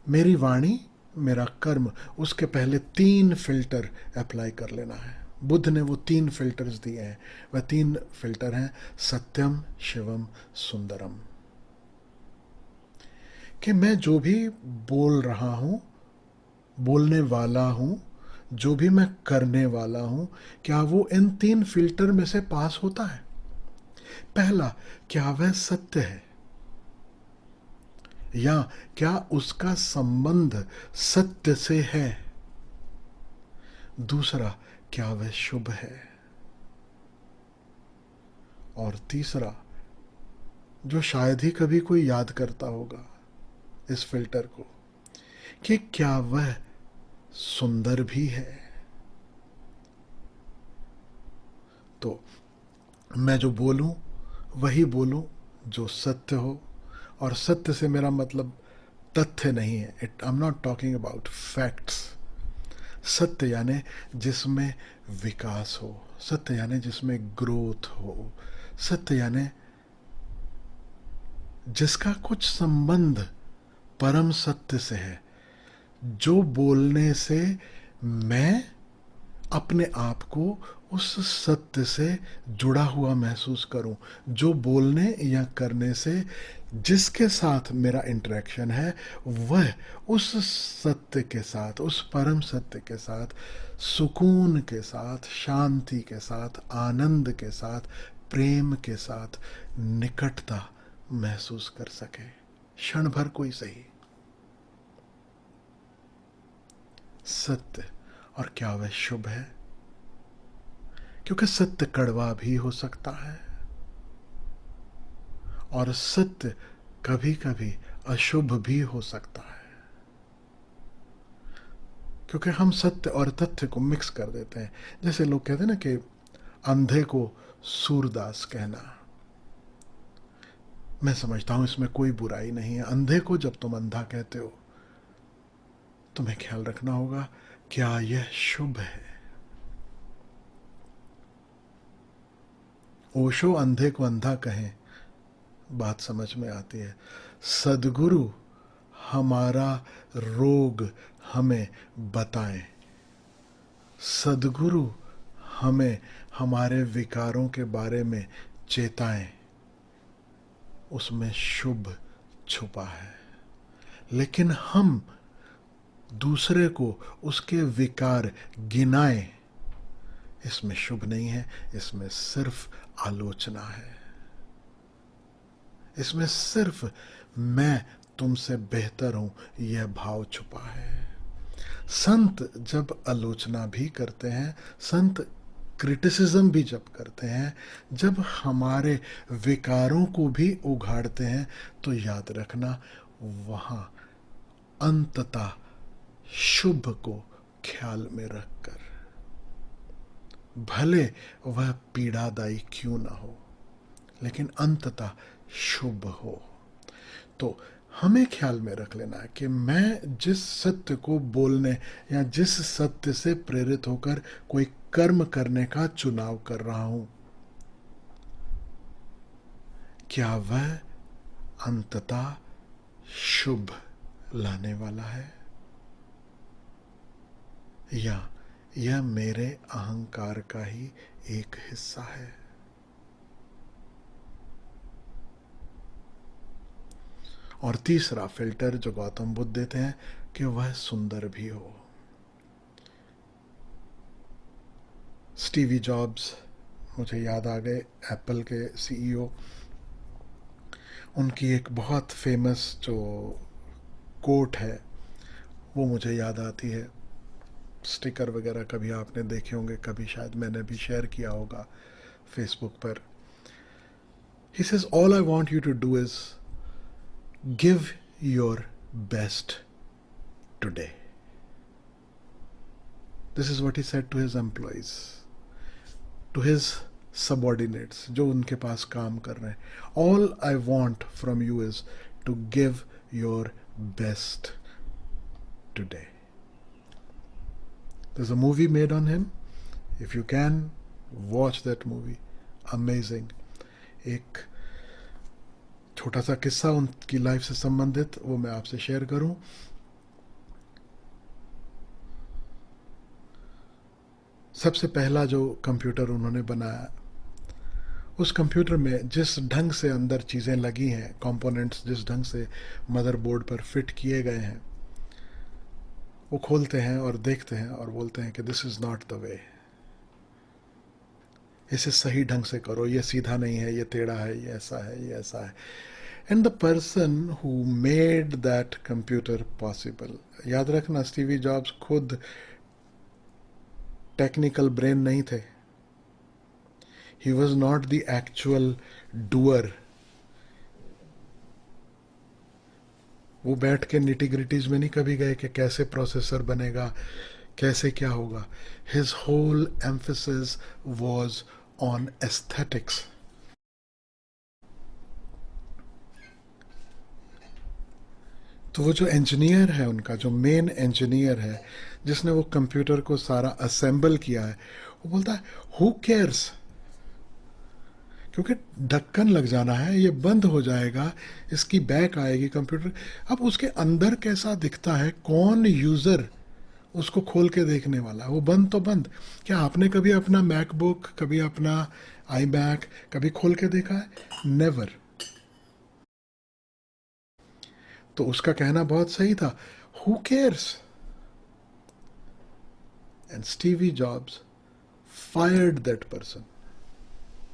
मेरी वाणी, मेरा कर्म, उसके पहले 3 फिल्टर अप्लाई कर लेना है। बुद्ध ने वो 3 फिल्टर्स दिए हैं। वह 3 फिल्टर हैं सत्यम, शिवम, सुंदरम। कि मैं जो भी बोल रहा हूं, बोलने वाला हूं, जो भी मैं करने वाला हूं, क्या वो इन 3 फिल्टर में से पास होता है? पहला, क्या वह सत्य है, या क्या उसका संबंध सत्य से है? दूसरा, क्या वह शुभ है? और तीसरा, जो शायद ही कभी कोई याद करता होगा इस फिल्टर को, कि क्या वह सुंदर भी है? तो मैं जो बोलूं वही बोलूं जो सत्य हो, और सत्य से मेरा मतलब तथ्य नहीं है। I am not talking about facts. सत्य यानी जिसमें विकास हो, सत्य यानी जिसमें ग्रोथ हो, सत्य यानी जिसका कुछ संबंध परम सत्य से है, जो बोलने से मैं अपने आप को उस सत्य से जुड़ा हुआ महसूस करूं, जो बोलने या करने से जिसके साथ मेरा इंटरेक्शन है वह उस सत्य के साथ, उस परम सत्य के साथ सुकून के साथ, शांति के साथ, आनंद के साथ, प्रेम के साथ निकटता महसूस कर सके, क्षण भर कोई सही। सत्य, और क्या वह शुभ है? क्योंकि सत्य कड़वा भी हो सकता है, और सत्य कभी कभी अशुभ भी हो सकता है, क्योंकि हम सत्य और तथ्य को मिक्स कर देते हैं। जैसे लोग कहते हैं ना कि अंधे को सूरदास कहना, मैं समझता हूं इसमें कोई बुराई नहीं है। अंधे को जब तुम अंधा कहते हो, तुम्हें ख्याल रखना होगा, क्या यह शुभ है? ओशो अंधे को अंधा कहें, बात समझ में आती है। सदगुरु हमारा रोग हमें बताएं, सदगुरु हमें हमारे विकारों के बारे में चेताएं, उसमें शुभ छुपा है। लेकिन हम दूसरे को उसके विकार गिनाएं, इसमें शुभ नहीं है, इसमें सिर्फ आलोचना है, इसमें सिर्फ मैं तुमसे बेहतर हूं यह भाव छुपा है। संत जब आलोचना भी करते हैं, संत क्रिटिसिज्म भी जब करते हैं, जब हमारे विकारों को भी उघाड़ते हैं, तो याद रखना वहां अंततः शुभ को ख्याल में रखकर, भले वह पीड़ादायी क्यों ना हो, लेकिन अंततः शुभ हो। तो हमें ख्याल में रख लेना है कि मैं जिस सत्य को बोलने या जिस सत्य से प्रेरित होकर कोई कर्म करने का चुनाव कर रहा हूं, क्या वह अंततः शुभ लाने वाला है, या यह मेरे अहंकार का ही एक हिस्सा है। और तीसरा फिल्टर जो गौतम बुद्ध देते हैं कि वह सुंदर भी हो। स्टीवी जॉब्स मुझे याद आ गए, एप्पल के सीईओ। उनकी एक बहुत फेमस जो कोट है वो मुझे याद आती है। स्टिकर वगैरह कभी आपने देखे होंगे, कभी शायद मैंने भी शेयर किया होगा फेसबुक पर। He says all I want you to do is give your best today. This is what he said to his employees, to his subordinates जो उनके पास काम कर रहे हैं। All I want from you is to give your best today. There's a movie made on him. If you can, watch that movie. Amazing. एक छोटा सा किस्सा उनकी लाइफ से संबंधित वो मैं आपसे शेयर करूं। सबसे पहला जो कंप्यूटर उन्होंने बनाया, उस कंप्यूटर में जिस ढंग से अंदर चीज़ें लगी हैं, कंपोनेंट्स जिस ढंग से मदरबोर्ड पर फिट किए गए हैं, वो खोलते हैं और देखते हैं और बोलते हैं कि this is not the way, इसे सही ढंग से करो, ये सीधा नहीं है, ये टेढ़ा है, ये ऐसा है, ये ऐसा है। And the person who made that computer possible, याद रखना स्टीवी जॉब्स खुद टेक्निकल ब्रेन नहीं थे। He was not the actual doer. वो बैठ के निटिग्रिटीज में नहीं कभी गए कि कैसे प्रोसेसर बनेगा, कैसे क्या होगा। His whole emphasis was on aesthetics. तो वो जो इंजीनियर है, उनका जो मेन इंजीनियर है जिसने वो कंप्यूटर को सारा असेंबल किया है, वो बोलता है हु केयर्स, क्योंकि ढक्कन लग जाना है, ये बंद हो जाएगा, इसकी बैक आएगी कंप्यूटर। अब उसके अंदर कैसा दिखता है, कौन यूज़र उसको खोल के देखने वाला, वो बंद तो बंद। क्या आपने कभी अपना मैकबुक, कभी अपना आई मैक कभी खोल के देखा है? नेवर। तो उसका कहना बहुत सही था, who cares. And Stevie jobs fired that person.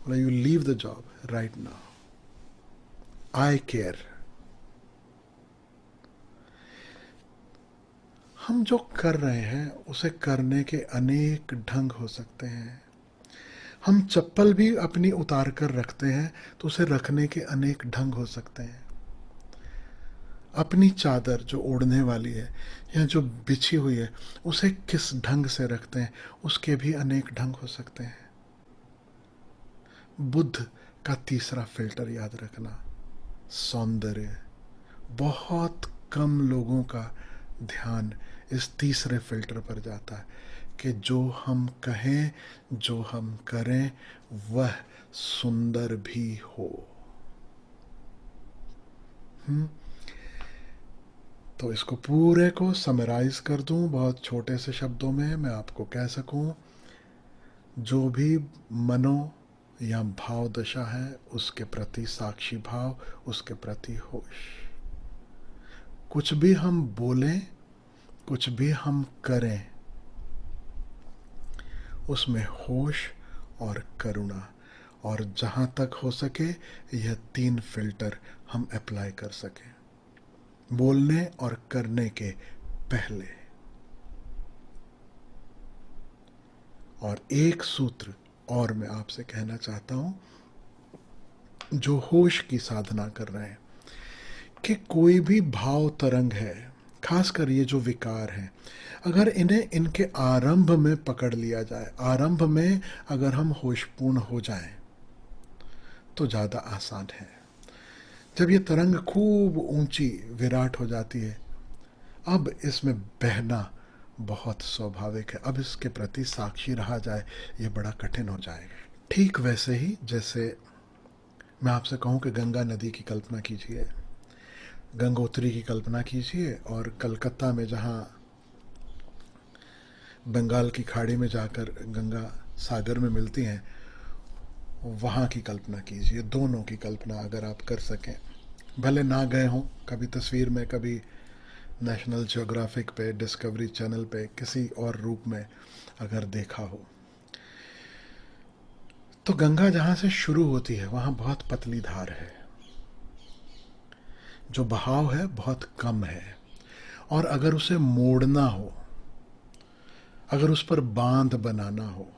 Well, you leave the job right now. I care. हम जो कर रहे हैं उसे करने के अनेक ढंग हो सकते हैं। हम चप्पल भी अपनी उतार कर रखते हैं तो उसे रखने के अनेक ढंग हो सकते हैं। अपनी चादर जो ओढ़ने वाली है या जो बिछी हुई है उसे किस ढंग से रखते हैं, उसके भी अनेक ढंग हो सकते हैं। बुद्ध का तीसरा फिल्टर याद रखना, सौंदर्य। बहुत कम लोगों का ध्यान इस तीसरे फिल्टर पर जाता है कि जो हम कहें, जो हम करें, वह सुंदर भी हो। तो इसको पूरे को समराइज कर दूं बहुत छोटे से शब्दों में, मैं आपको कह सकूं, जो भी मनो या भाव दशा है उसके प्रति साक्षी भाव, उसके प्रति होश। कुछ भी हम बोलें, कुछ भी हम करें, उसमें होश और करुणा, और जहां तक हो सके यह 3 फिल्टर हम अप्लाई कर सकें बोलने और करने के पहले। और एक सूत्र और मैं आपसे कहना चाहता हूं, जो होश की साधना कर रहे हैं, कि कोई भी भाव तरंग है, खासकर ये जो विकार हैं, अगर इन्हें इनके आरंभ में पकड़ लिया जाए, आरंभ में अगर हम होशपूर्ण हो जाएं, तो ज़्यादा आसान है। जब ये तरंग खूब ऊंची विराट हो जाती है, अब इसमें बहना बहुत स्वाभाविक है। अब इसके प्रति साक्षी रहा जाए, ये बड़ा कठिन हो जाएगा। ठीक वैसे ही जैसे मैं आपसे कहूं कि गंगा नदी की कल्पना कीजिए, गंगोत्री की कल्पना कीजिए, और कलकत्ता में जहां बंगाल की खाड़ी में जाकर गंगा सागर में मिलती हैं, वहाँ की कल्पना कीजिए। दोनों की कल्पना अगर आप कर सकें, भले ना गए हों कभी तस्वीर में, कभी नेशनल ज्योग्राफिक पे, डिस्कवरी चैनल पे, किसी और रूप में अगर देखा हो, तो गंगा जहाँ से शुरू होती है वहाँ बहुत पतली धार है, जो बहाव है बहुत कम है, और अगर उसे मोड़ना हो, अगर उस पर बांध बनाना हो,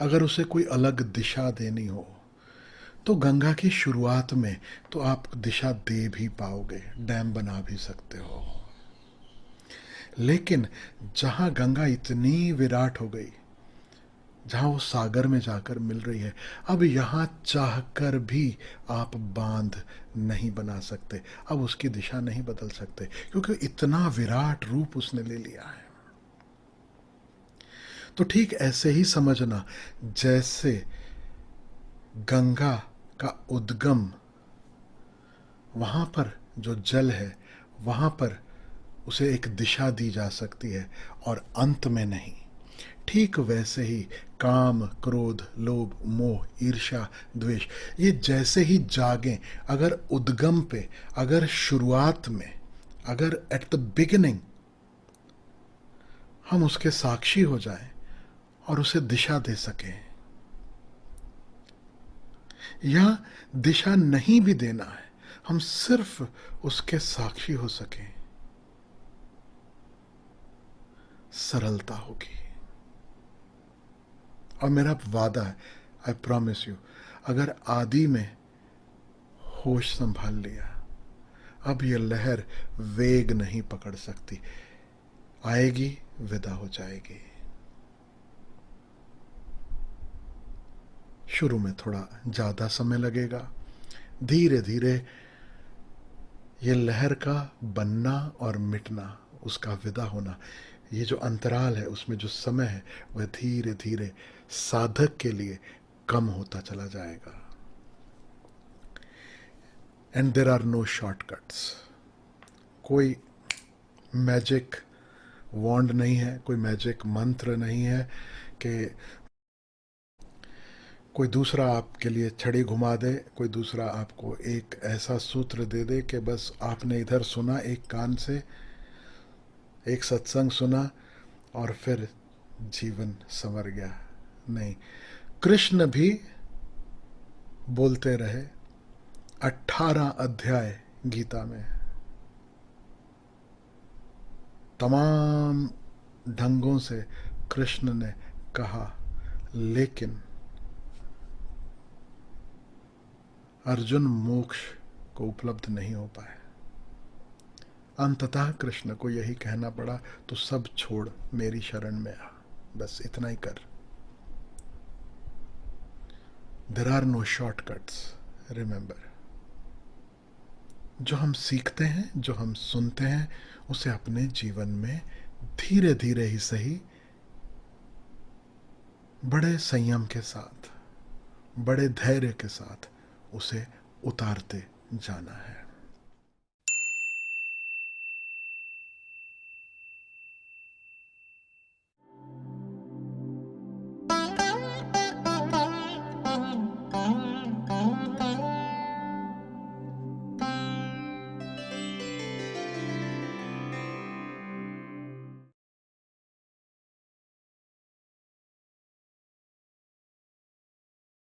अगर उसे कोई अलग दिशा देनी हो, तो गंगा की शुरुआत में तो आप दिशा दे भी पाओगे, डैम बना भी सकते हो। लेकिन जहां गंगा इतनी विराट हो गई, जहां वो सागर में जाकर मिल रही है, अब यहां चाहकर भी आप बांध नहीं बना सकते, अब उसकी दिशा नहीं बदल सकते, क्योंकि इतना विराट रूप उसने ले लिया है। तो ठीक ऐसे ही समझना, जैसे गंगा का उद्गम, वहां पर जो जल है, वहां पर उसे एक दिशा दी जा सकती है, और अंत में नहीं। ठीक वैसे ही काम, क्रोध, लोभ, मोह, ईर्ष्या, द्वेष, ये जैसे ही जागें, अगर उद्गम पे, अगर शुरुआत में, अगर एट द बिगिनिंग हम उसके साक्षी हो जाएं और उसे दिशा दे सकें, या दिशा नहीं भी देना है, हम सिर्फ उसके साक्षी हो सकें, सरलता होगी। और मेरा वादा है, आई प्रॉमिस यू, अगर आदि में होश संभाल लिया, अब ये लहर वेग नहीं पकड़ सकती, आएगी, विदा हो जाएगी। शुरू में थोड़ा ज़्यादा समय लगेगा, धीरे धीरे ये लहर का बनना और मिटना, उसका विदा होना, ये जो अंतराल है, उसमें जो समय है, वह धीरे धीरे साधक के लिए कम होता चला जाएगा। And there are no shortcuts. कोई मैजिक वॉन्ड नहीं है, कोई मैजिक मंत्र नहीं है कि कोई दूसरा आपके लिए छड़ी घुमा दे, कोई दूसरा आपको एक ऐसा सूत्र दे दे कि बस आपने इधर सुना एक कान से, एक सत्संग सुना और फिर जीवन संवर गया। नहीं, कृष्ण भी बोलते रहे 18 अध्याय गीता में, तमाम ढंगों से कृष्ण ने कहा, लेकिन अर्जुन मोक्ष को उपलब्ध नहीं हो पाए। अंततः कृष्ण को यही कहना पड़ा, तो सब छोड़ मेरी शरण में आ, बस इतना ही कर। There are no shortcuts, remember. जो हम सीखते हैं, जो हम सुनते हैं, उसे अपने जीवन में धीरे धीरे ही सही, बड़े संयम के साथ, बड़े धैर्य के साथ उसे उतारते जाना है।